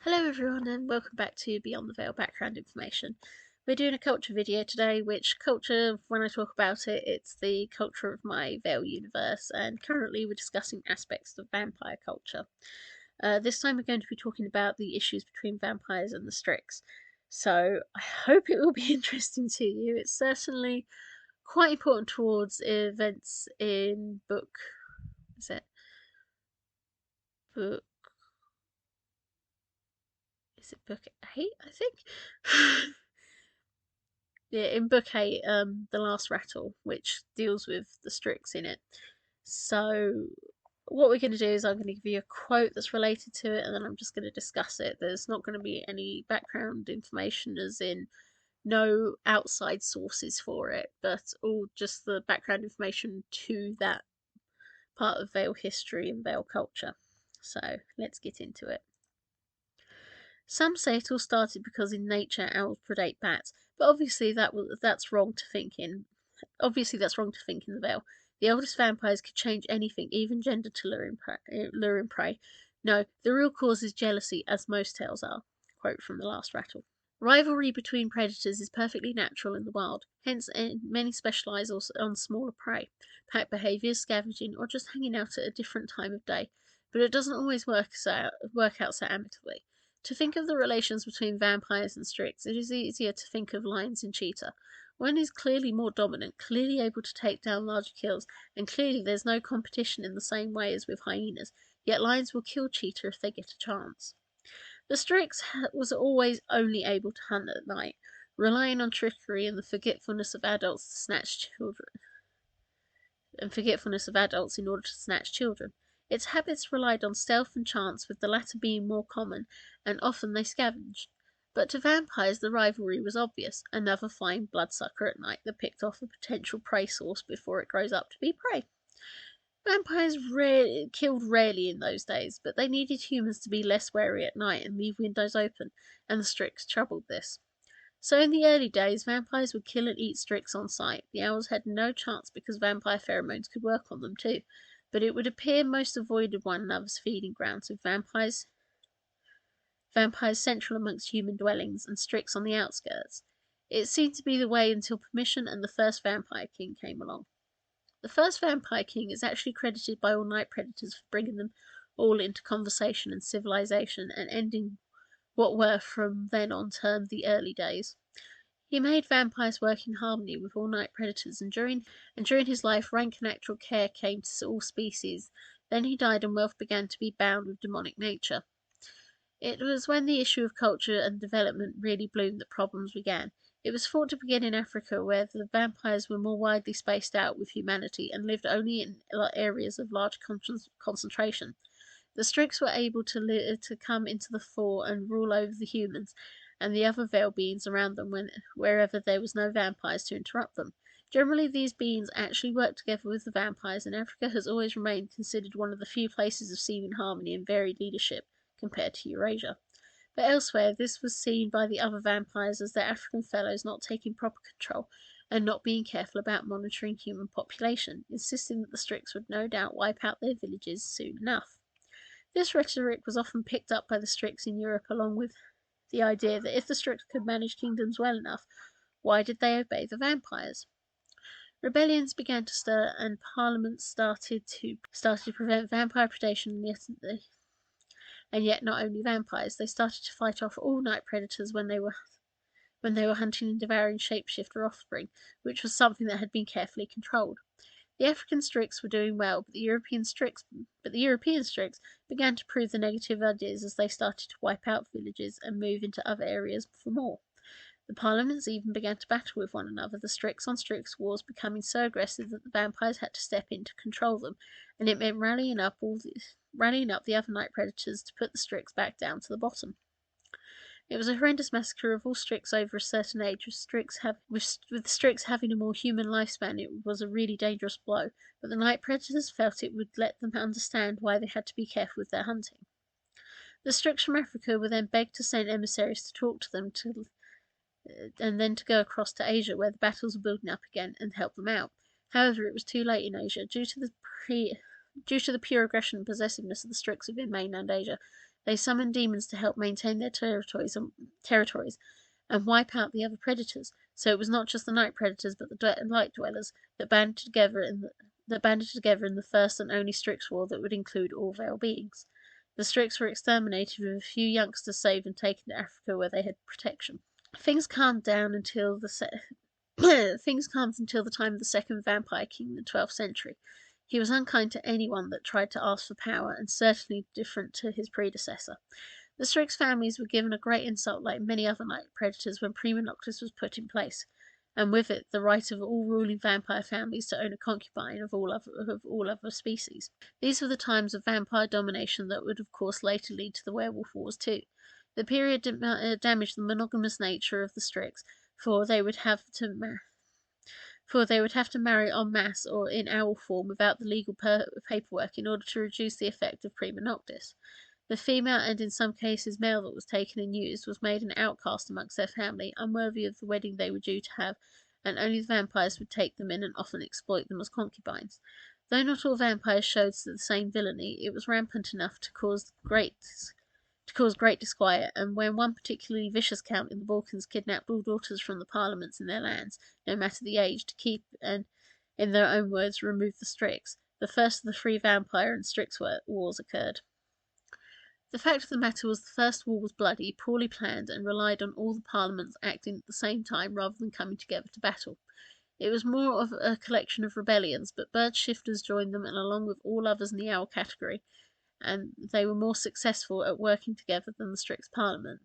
Hello everyone and welcome back to Beyond the Veil background information. We're doing a culture video today, which culture, when I talk about it, it's the culture of my Veil universe, and currently we're discussing aspects of vampire culture. This time we're going to be talking about the issues between vampires and the Strix. So I hope it will be interesting to you. It's certainly quite important towards events in book, is it? Book Is it book 8, I think? Yeah, in book 8, The Last Rattle, which deals with the Strix in it. So, what we're going to do is I'm going to give you a quote that's related to it, and then I'm just going to discuss it. There's not going to be any background information, as in no outside sources for it, but all just the background information to that part of Vale history and Vale culture. So, let's get into it. Some say it all started because in nature owls predate bats, but obviously that's wrong to think in. Obviously that's wrong to think in the Vale. The oldest vampires could change anything, even gender, to lure in prey. No, the real cause is jealousy, as most tales are. Quote from The Last Rattle. Rivalry between predators is perfectly natural in the wild, hence many specialise on smaller prey, pack behaviours, scavenging, or just hanging out at a different time of day. But it doesn't always work out so amicably. To think of the relations between vampires and Strix, it is easier to think of lions and cheetah. One is clearly more dominant, clearly able to take down larger kills, and clearly there's no competition in the same way as with hyenas, yet lions will kill cheetah if they get a chance. The Strix was always only able to hunt at night, relying on trickery and the forgetfulness of adults to snatch children in order to snatch children. Its habits relied on stealth and chance, with the latter being more common, and often they scavenged. But to vampires the rivalry was obvious, another fine bloodsucker at night that picked off a potential prey source before it grows up to be prey. Vampires killed rarely in those days, but they needed humans to be less wary at night and leave windows open, and the Strix troubled this. So in the early days, vampires would kill and eat Strix on sight. The owls had no chance because vampire pheromones could work on them too, but it would appear most avoided one another's feeding grounds, with vampires central amongst human dwellings and Strix on the outskirts. It seemed to be the way until permission and the first vampire king came along. The first Vampire King is actually credited by all night predators for bringing them all into conversation and civilization and ending what were from then on termed the early days. He made vampires work in harmony with all night predators, and during his life rank and actual care came to all species. Then he died and wealth began to be bound with demonic nature. It was when the issue of culture and development really bloomed that problems began. It was thought to begin in Africa, where the vampires were more widely spaced out with humanity and lived only in areas of large concentration. The Strix were able to come into the fore and rule over the humans and the other veil beings around them wherever there was no vampires to interrupt them. Generally, these beings actually worked together with the vampires, and Africa has always remained considered one of the few places of seeming harmony and varied leadership compared to Eurasia. But elsewhere, this was seen by the other vampires as their African fellows not taking proper control and not being careful about monitoring human population, insisting that the Strix would no doubt wipe out their villages soon enough. This rhetoric was often picked up by the Strix in Europe, along with the idea that if the Strix could manage kingdoms well enough, why did they obey the vampires? Rebellions began to stir, and parliaments started to prevent vampire predation, and yet not only vampires. They started to fight off all night predators when they were hunting and devouring shapeshifter offspring, which was something that had been carefully controlled. The African Strix were doing well, but the European Strix began to prove the negative ideas as they started to wipe out villages and move into other areas for more. The parliaments even began to battle with one another, the Strix on Strix wars becoming so aggressive that the vampires had to step in to control them, and it meant rallying up the other night predators to put the Strix back down to the bottom. It was a horrendous massacre of all Strix over a certain age, with Strix having a more human lifespan. It was a really dangerous blow, but the night predators felt it would let them understand why they had to be careful with their hunting. The Strix from Africa were then begged to send emissaries to talk to them and then to go across to Asia, where the battles were building up again, and help them out. However, it was too late in Asia. Due to the pure aggression and possessiveness of the Strix within mainland Asia, They summoned demons to help maintain their territories and wipe out the other predators. So it was not just the night predators, but the light dwellers that banded together in the first and only Strix war that would include all Vale beings. The Strix were exterminated, with a few youngsters saved and taken to Africa, where they had protection. Things calmed down until things calmed until the time of the second vampire king in the 12th century. He was unkind to anyone that tried to ask for power, and certainly different to his predecessor. The Strix families were given a great insult, like many other night predators, when Prima Noctis was put in place, and with it the right of all ruling vampire families to own a concubine of all other species. These were the times of vampire domination that would, of course, later lead to the werewolf wars too. The period damaged the monogamous nature of the Strix, for they would have to marry en masse or in owl form without the legal paperwork in order to reduce the effect of Prima Noctis. The female, and in some cases male, that was taken and used was made an outcast amongst their family, unworthy of the wedding they were due to have, and only the vampires would take them in and often exploit them as concubines. Though not all vampires showed the same villainy, it was rampant enough to cause great disquiet, and when one particularly vicious count in the Balkans kidnapped all daughters from the parliaments in their lands, no matter the age, to keep and, in their own words, remove the Strix, the first of the 3 vampire and Strix wars occurred. The fact of the matter was the first war was bloody, poorly planned, and relied on all the parliaments acting at the same time rather than coming together to battle. It was more of a collection of rebellions, but bird shifters joined them, and along with all others in the owl category, and they were more successful at working together than the Strix Parliament.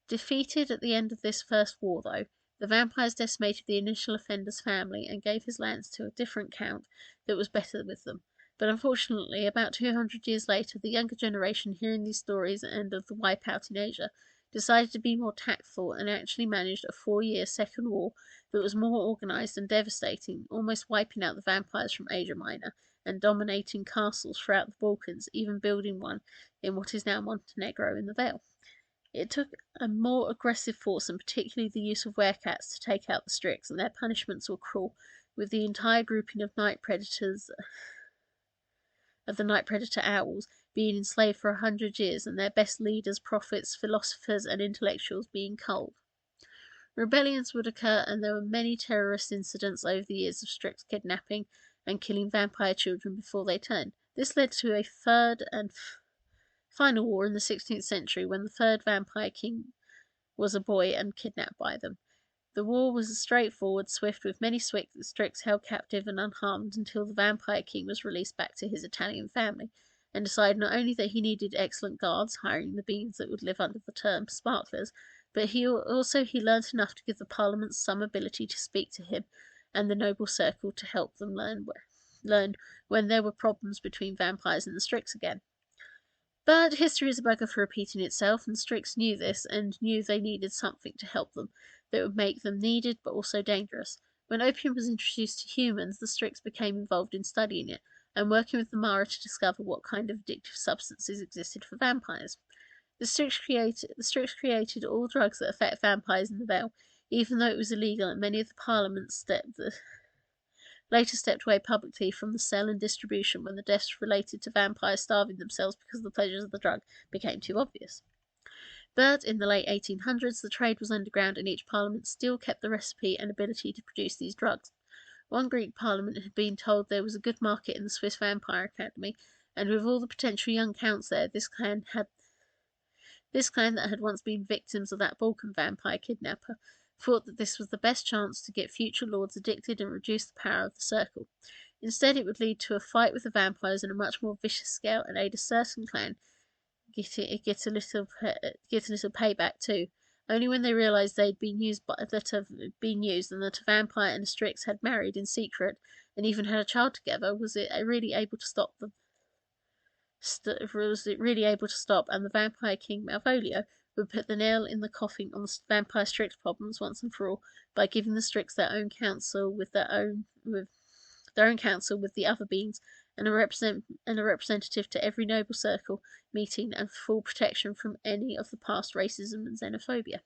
Defeated at the end of this first war, though, the vampires decimated the initial offender's family and gave his lands to a different count that was better with them. But unfortunately, about 200 years later, the younger generation, hearing these stories and of the wipeout in Asia, decided to be more tactful and actually managed a 4-year second war that was more organised and devastating, almost wiping out the vampires from Asia Minor and dominating castles throughout the Balkans, even building one in what is now Montenegro in the Vale. It took a more aggressive force, and particularly the use of werecats, to take out the Strix, and their punishments were cruel, with the entire grouping of the night predator owls being enslaved for 100 years, and their best leaders, prophets, philosophers, and intellectuals being culled. Rebellions would occur, and there were many terrorist incidents over the years of Strix kidnapping and killing vampire children before they turned. This led to a third and final war in the 16th century, when the third vampire king was a boy and kidnapped by them. The war was straightforward, swift, with many Strix held captive and unharmed until the vampire king was released back to his Italian family, and decided not only that he needed excellent guards, hiring the beings that would live under the term sparklers, but he learnt enough to give the parliament some ability to speak to him and the noble circle to help them learn when there were problems between vampires and the Strix again. But history is a bugger for repeating itself, and Strix knew this, and knew they needed something to help them that would make them needed but also dangerous. When opium was introduced to humans, the Strix became involved in studying it, and working with the Mara to discover what kind of addictive substances existed for vampires. The Strix created all drugs that affect vampires in the Vale, even though it was illegal, and many of the parliaments later stepped away publicly from the sale and distribution when the deaths related to vampires starving themselves because the pleasures of the drug became too obvious. But in the late 1800s, the trade was underground, and each parliament still kept the recipe and ability to produce these drugs. One Greek parliament had been told there was a good market in the Swiss Vampire Academy, and with all the potential young counts there, this clan that had once been victims of that Balkan vampire kidnapper thought that this was the best chance to get future lords addicted and reduce the power of the circle. Instead, it would lead to a fight with the vampires on a much more vicious scale, and aid a certain clan get a little payback too. Only when they realised they'd been used, and that a vampire and a Strix had married in secret and even had a child together, was it really able to stop, and the vampire king Malvolio would put the nail in the coffin on the vampire Strix problems once and for all by giving the Strix their own council with the other beings, and a representative to every noble circle meeting, and full protection from any of the past racism and xenophobia.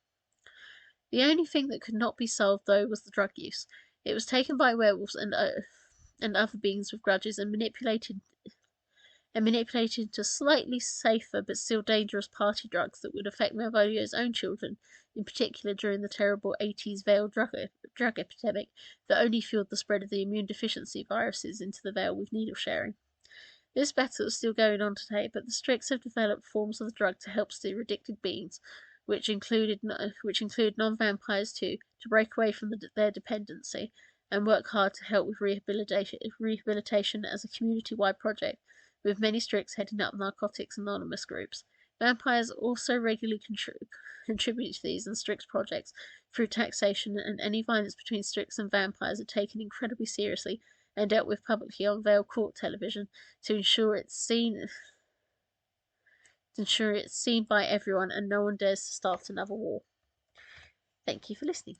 The only thing that could not be solved, though, was the drug use. It was taken by werewolves and other beings with grudges, and manipulated and manipulated into slightly safer but still dangerous party drugs that would affect Malvolio's own children, in particular during the terrible 80s Vale drug epidemic that only fueled the spread of the immune deficiency viruses into the Vale with needle sharing. This battle is still going on today, but the Strix have developed forms of the drug to help steer addicted beings, which include non-vampires too, to break away from their dependency and work hard to help with rehabilitation as a community-wide project, with many Strix heading up Narcotics Anonymous groups. Vampires also regularly contribute to these and Strix projects through taxation, and any violence between Strix and vampires are taken incredibly seriously and dealt with publicly on Vale Court television to ensure it's seen by everyone and no one dares to start another war. Thank you for listening.